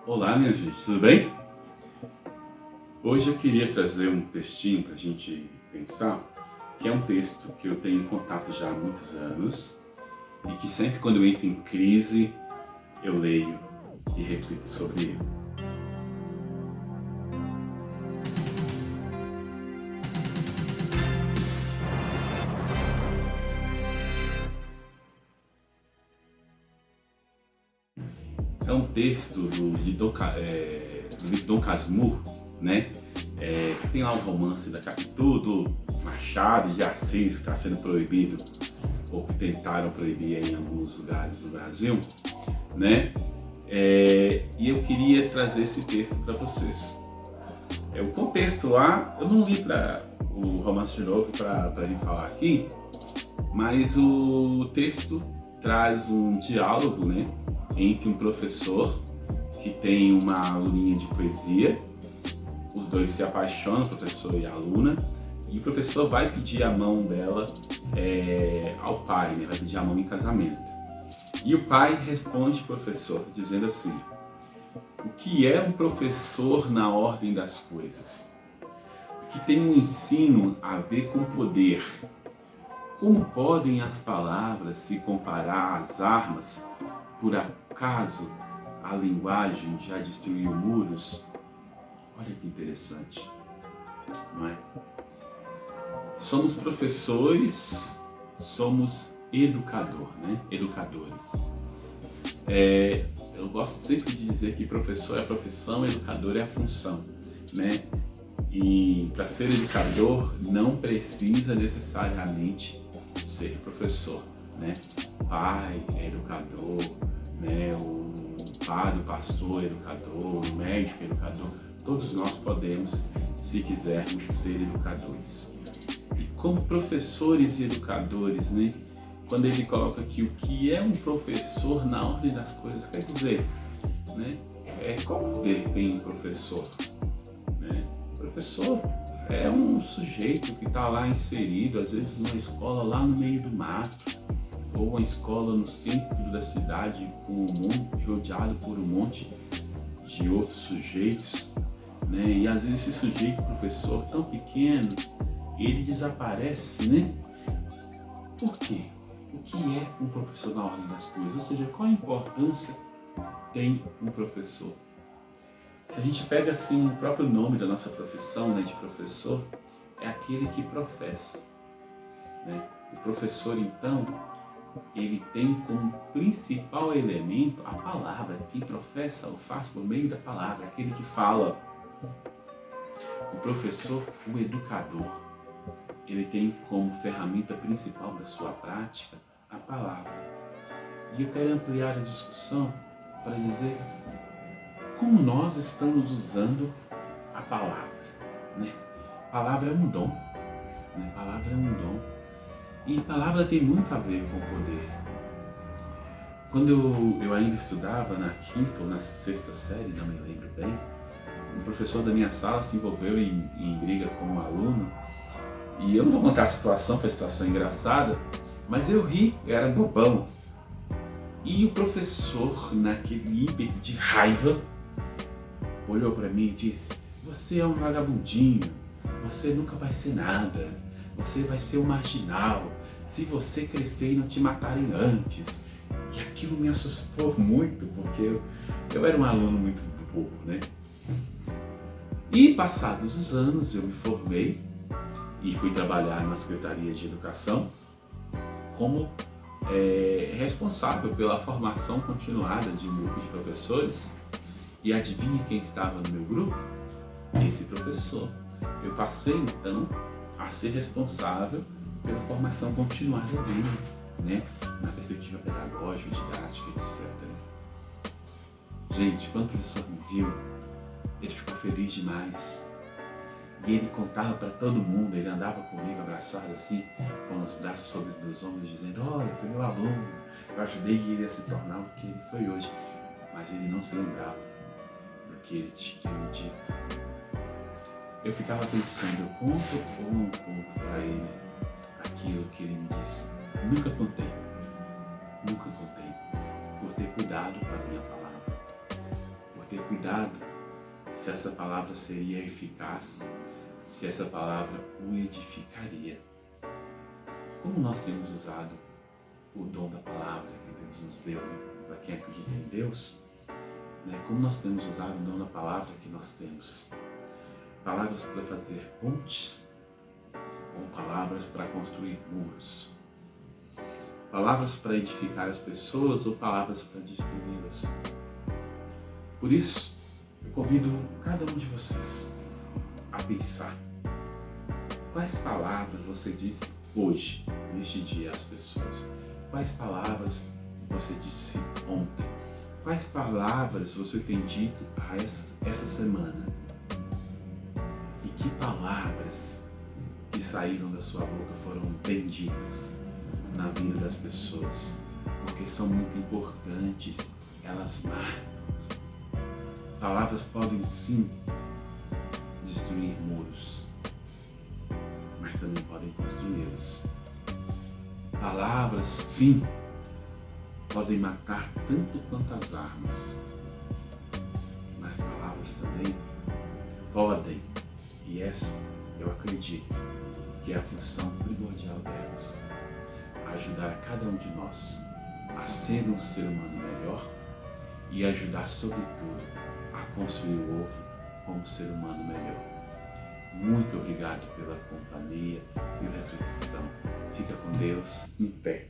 Olá, minha gente, tudo bem? Hoje eu queria trazer um textinho para a gente pensar, que é um texto que eu tenho em contato já há muitos anos e que sempre quando eu entro em crise eu leio e reflito sobre ele. É um texto do livro Dom Casmurro, né? Que tem lá o romance da Capitu, do Machado de Assis, que está sendo proibido, ou que tentaram proibir em alguns lugares do Brasil, né? E eu queria trazer esse texto para vocês. O contexto lá, eu não li o romance de novo para a gente falar aqui, mas o texto traz um diálogo, né, entre um professor que tem uma aluninha de poesia. Os dois se apaixonam, o professor e a aluna, e o professor vai pedir a mão dela ao pai, né? Vai pedir a mão em casamento. E o pai responde ao professor dizendo assim: o que é um professor na ordem das coisas? Que tem um ensino a ver com poder. Como podem as palavras se comparar às armas? Por acaso a linguagem já destruiu muros? Olha que interessante, não é? Somos professores, somos educador, né? Educadores. Eu gosto sempre de dizer que professor é a profissão, educador é a função, né? E para ser educador não precisa necessariamente ser professor, né? Pai é educador, né? O padre, o pastor é educador, o médico é educador. Todos nós podemos, se quisermos, ser educadores. E como professores e educadores, né? Quando ele coloca aqui o que é um professor na ordem das coisas, quer dizer, né? Qual poder tem um professor? Né? O professor é um sujeito que está lá inserido, às vezes numa escola lá no meio do mato, ou uma escola no centro da cidade, rodeado por um monte de outros sujeitos, né? E às vezes esse sujeito, professor, tão pequeno, ele desaparece, né? Por quê? O que é um professor na ordem das coisas? Ou seja, qual a importância tem um professor? Se a gente pega assim o próprio nome da nossa profissão, né, de professor, é aquele que professa, né? O professor, então, ele tem como principal elemento a palavra. Quem professa o faz por meio da palavra, aquele que fala. O professor, o educador, ele tem como ferramenta principal da sua prática a palavra. E eu quero ampliar a discussão para dizer como nós estamos usando a palavra, né? A palavra é um dom, né? A palavra é um dom. E a palavra tem muito a ver com o poder. Quando eu ainda estudava na quinta ou na sexta série, não me lembro bem, um professor da minha sala se envolveu em briga com um aluno. E eu não vou contar a situação, foi uma situação engraçada, mas eu ri, eu era bobão. E o professor, naquele ímpeto de raiva, olhou para mim e disse: você é um vagabundinho, você nunca vai ser nada, você vai ser um marginal, se você crescer e não te matarem antes. E aquilo me assustou muito, porque eu era um aluno muito bobo, né? E passados os anos eu me formei e fui trabalhar numa secretaria de educação como responsável pela formação continuada de um grupo de professores. E adivinha quem estava no meu grupo? Esse professor. Eu passei então a ser responsável pela formação continuada dele, né? Na perspectiva pedagógica, didática, etc. Gente, quando o professor me viu, ele ficou feliz demais. E ele contava para todo mundo, ele andava comigo abraçado assim, com os braços sobre os meus ombros, dizendo: olha, foi meu aluno, eu ajudei ele a se tornar o que ele foi hoje. Mas ele não se lembrava do que ele tinha dito. Eu ficava pensando, eu conto ou não conto para ele aquilo que ele me disse? Nunca contei, por ter cuidado com a minha palavra, por ter cuidado se essa palavra seria eficaz, se essa palavra o edificaria. Como nós temos usado o dom da palavra que Deus nos deu, para quem acredita em Deus, como nós temos usado o dom da palavra que nós temos. Palavras para fazer pontes ou palavras para construir muros. Palavras para edificar as pessoas ou palavras para destruí-las. Por isso, eu convido cada um de vocês a pensar quais palavras você disse hoje, neste dia, às pessoas. Quais palavras você disse ontem? Quais palavras você tem dito essa semana? E que palavras que saíram da sua boca foram benditas na vida das pessoas? Porque são muito importantes, elas marcam. Palavras podem sim destruir muros, mas também podem construí-los. Palavras, sim, podem matar tanto quanto as armas, mas palavras também podem, e essa eu acredito que é a função primordial delas, ajudar a cada um de nós a ser um ser humano melhor e ajudar, sobretudo, a construir o outro como ser humano melhor. Muito obrigado pela companhia e reflexão. Fica com Deus, em pé.